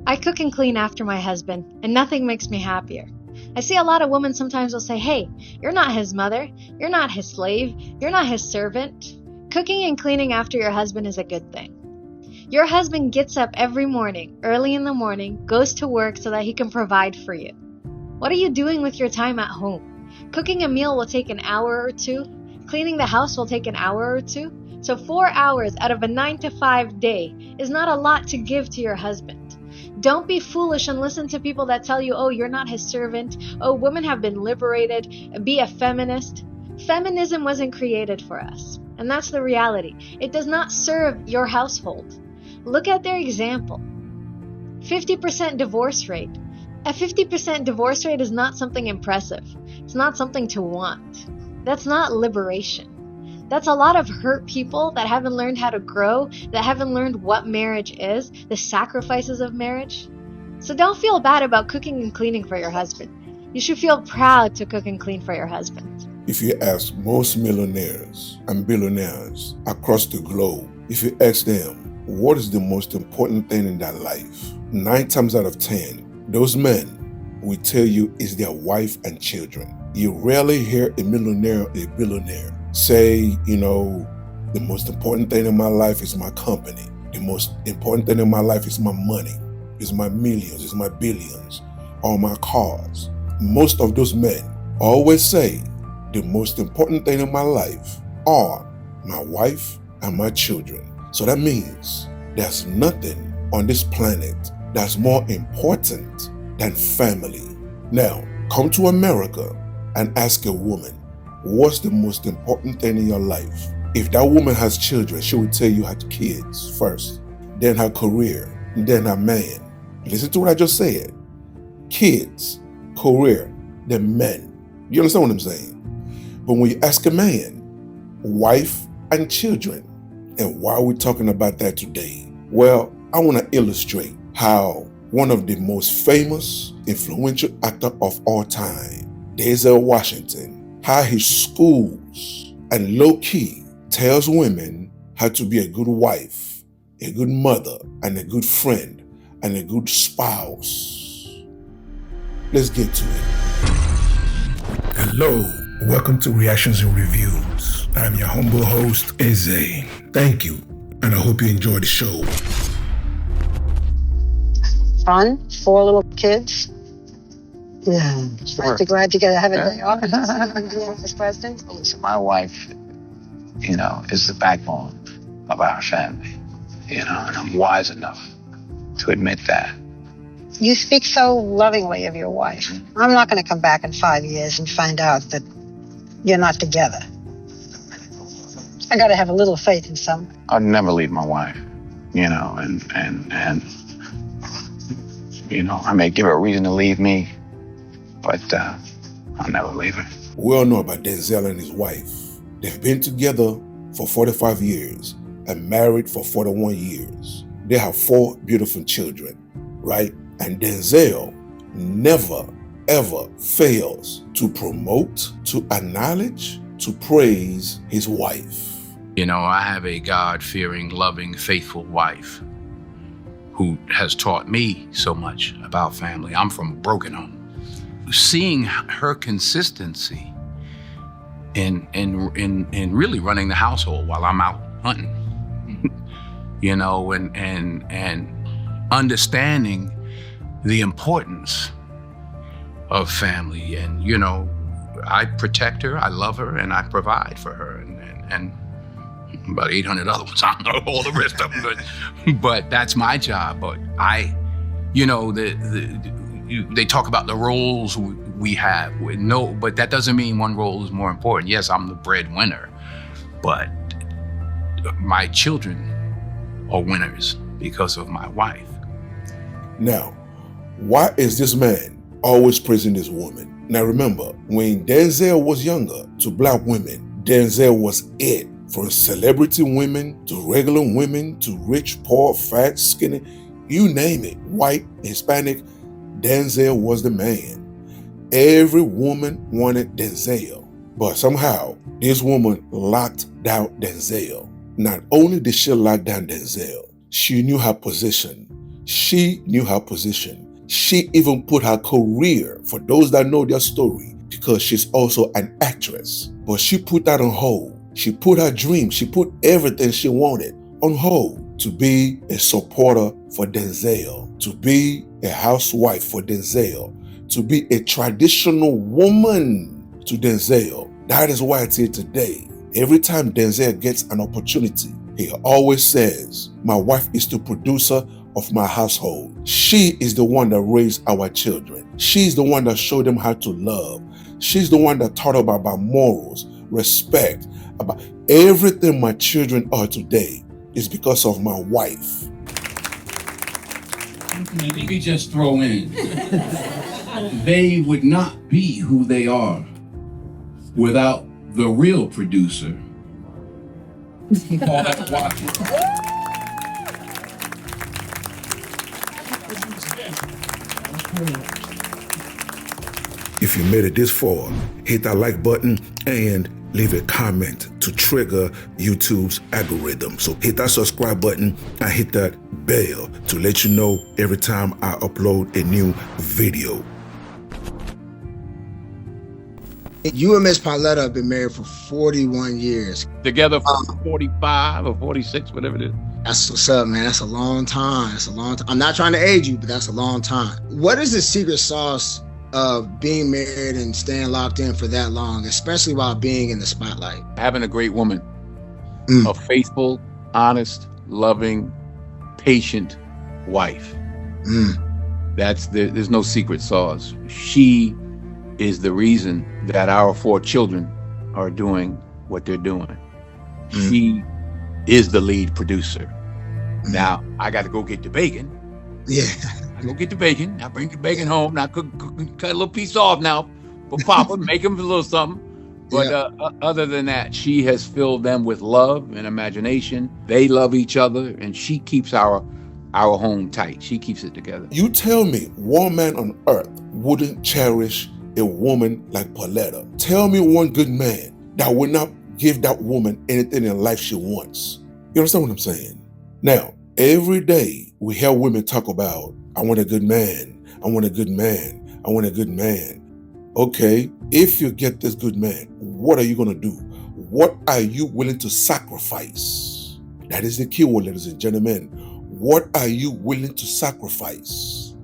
I cook and clean after my husband, and nothing makes me happier. I see a lot of women sometimes will say, hey, you're not his mother, you're not his slave, you're not his servant. Cooking and cleaning after your husband is a good thing. Your husband gets up every morning, early in the morning, goes to work so that he can provide for you. What are you doing with your time at home? Cooking a meal will take an hour or two. Cleaning the house will take an hour or two. So 4 hours out of a 9-to-5 day is not a lot to give to your husband. Don't be foolish and listen to people that tell you, oh, you're not his servant. Oh, women have been liberated. Be a feminist. Feminism wasn't created for us. And that's the reality. It does not serve your household. Look at their example. 50% divorce rate. A 50% divorce rate is not something impressive. It's not something to want. That's not liberation. That's a lot of hurt people that haven't learned how to grow, that haven't learned what marriage is, the sacrifices of marriage. So don't feel bad about cooking and cleaning for your husband. You should feel proud to cook and clean for your husband. If you ask most millionaires and billionaires across the globe, if you ask them, what is the most important thing in their life? 9 times out of 10, those men will tell you is their wife and children. You rarely hear a millionaire or a billionaire say, the most important thing in my life is my company. The most important thing in my life is my money, is my millions, is my billions, or my cars. Most of those men always say, the most important thing in my life are my wife and my children. So that means there's nothing on this planet that's more important than family. Now, come to America and ask a woman, what's the most important thing in your life? If that woman has children, she will tell you her kids first, then her career, then her man. Listen to what I just said. Kids, career, then men. You understand what I'm saying? But when you ask a man, wife and children, and why are we talking about that today? Well, I want to illustrate how one of the most famous, influential actor of all time, Denzel Washington, how he schools and low-key tells women how to be a good wife, a good mother, and a good friend, and a good spouse. Let's get to it. Hello, welcome to Reactions and Reviews. I'm your humble host, Eze. Thank you, and I hope you enjoy the show. Fun, 4 little kids. Yeah, sure. Glad you get to have a day off. This question. Listen, my wife, is the backbone of our family, and I'm wise enough to admit that. You speak so lovingly of your wife. I'm not going to come back in 5 years and find out that you're not together. I got to have a little faith in someone. I'll never leave my wife, and I may give her a reason to leave me, but I'll never leave her. We all know about Denzel and his wife. They've been together for 45 years and married for 41 years. They have 4 beautiful children, right? And Denzel never, ever fails to promote, to acknowledge, to praise his wife. I have a God-fearing, loving, faithful wife who has taught me so much about family. I'm from a broken home. Seeing her consistency in really running the household while I'm out hunting, and understanding the importance of family. And, I protect her, I love her, and I provide for her. And about 800 other ones, I don't know all the rest of them, but that's my job. But they talk about the roles we have. No, but that doesn't mean one role is more important. Yes, I'm the breadwinner, but my children are winners because of my wife. Now, why is this man always praising this woman? Now remember, when Denzel was younger, to black women, Denzel was it. From celebrity women to regular women to rich, poor, fat, skinny, you name it, white, Hispanic, Denzel was the man. Every woman wanted Denzel, but somehow this woman locked down Denzel. Not only did she lock down Denzel, she knew her position. She knew her position. She even put her career, for those that know their story, because she's also an actress. But she put that on hold. She put her dream, she put everything she wanted on hold to be a supporter for Denzel, to be a housewife for Denzel, to be a traditional woman to Denzel. That is why it's here today. Every time Denzel gets an opportunity, he always says, my wife is the producer of my household. She is the one that raised our children. She's the one that showed them how to love. She's the one that taught about morals, respect, about everything my children are today is because of my wife. Let me just throw in, they would not be who they are without the real producer. Paulette Washington. If you made it this far, hit that like button and leave a comment to trigger YouTube's algorithm. So hit that subscribe button and hit that bell to let you know every time I upload a new video. You and Miss Pauletta have been married for 41 years. Together for 45 or 46, whatever it is. That's what's up, man. That's a long time. That's a long time. I'm not trying to age you, but that's a long time. What is the secret sauce of being married and staying locked in for that long, especially while being in the spotlight? Having a great woman, a faithful, honest, loving, patient wife. There's no secret sauce. She is the reason that our 4 children are doing what they're doing. She is the lead producer. Now, I got to go get the bacon. Yeah. I go get the bacon. I bring the bacon home. Now, cut a little piece off now for Papa, make him a little something. But other than that, she has filled them with love and imagination. They love each other, and she keeps our home tight. She keeps it together. You tell me one man on earth wouldn't cherish a woman like Pauletta. Tell me one good man that would not give that woman anything in life she wants. You understand what I'm saying? Now, every day we hear women talk about, I want a good man, I want a good man, I want a good man. Okay, if you get this good man, what are you gonna do? What are you willing to sacrifice? That is the key word, ladies and gentlemen. What are you willing to sacrifice?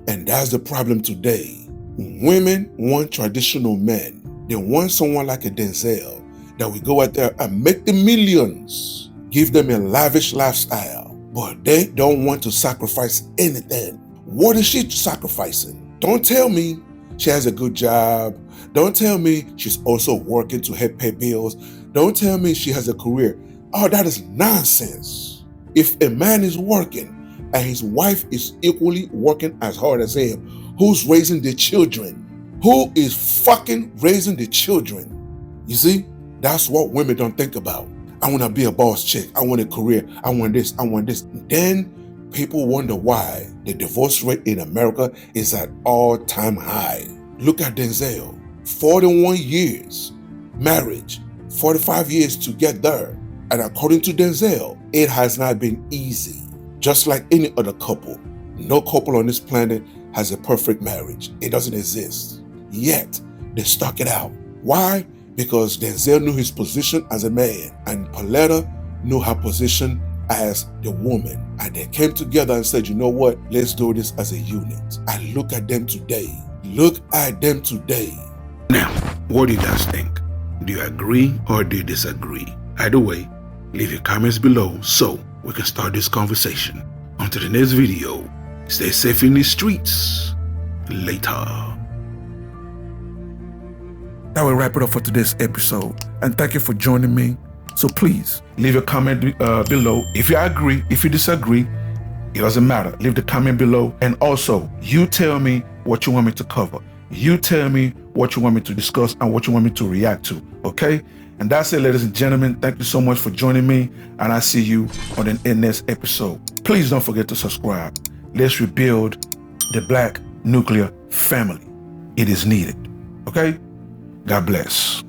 And that's the problem today. Women want traditional men. They want someone like a Denzel that will go out there and make the millions, give them a lavish lifestyle, but they don't want to sacrifice anything. What is she sacrificing? Don't tell me she has a good job. Don't tell me she's also working to help pay bills. Don't tell me she has a career. Oh, that is nonsense. If a man is working and his wife is equally working as hard as him, who's raising the children? Who is fucking raising the children? You see, that's what women don't think about. I want to be a boss chick. I want a career. I want this. I want this. Then people wonder why the divorce rate in America is at all-time high. Look at Denzel. 41 years marriage, 45 years to get there. And according to Denzel, it has not been easy. Just like any other couple, no couple on this planet has a perfect marriage. It doesn't exist. Yet, they stuck it out. Why? Because Denzel knew his position as a man and Pauletta knew her position as the woman. And they came together and said, you know what? Let's do this as a unit. And look at them today. Look at them today. Now, what do you guys think? Do you agree or do you disagree? Either way, leave your comments below so we can start this conversation. Until the next video, stay safe in the streets. Later. That will wrap it up for today's episode. And thank you for joining me. So please, leave a comment below. If you agree, if you disagree, it doesn't matter. Leave the comment below. And also, you tell me what you want me to cover. You tell me what you want me to discuss and what you want me to react to, okay? And that's it, ladies and gentlemen. Thank you so much for joining me, and I'll see you on the next episode. Please don't forget to subscribe. Let's rebuild the Black nuclear family. It is needed, okay? God bless.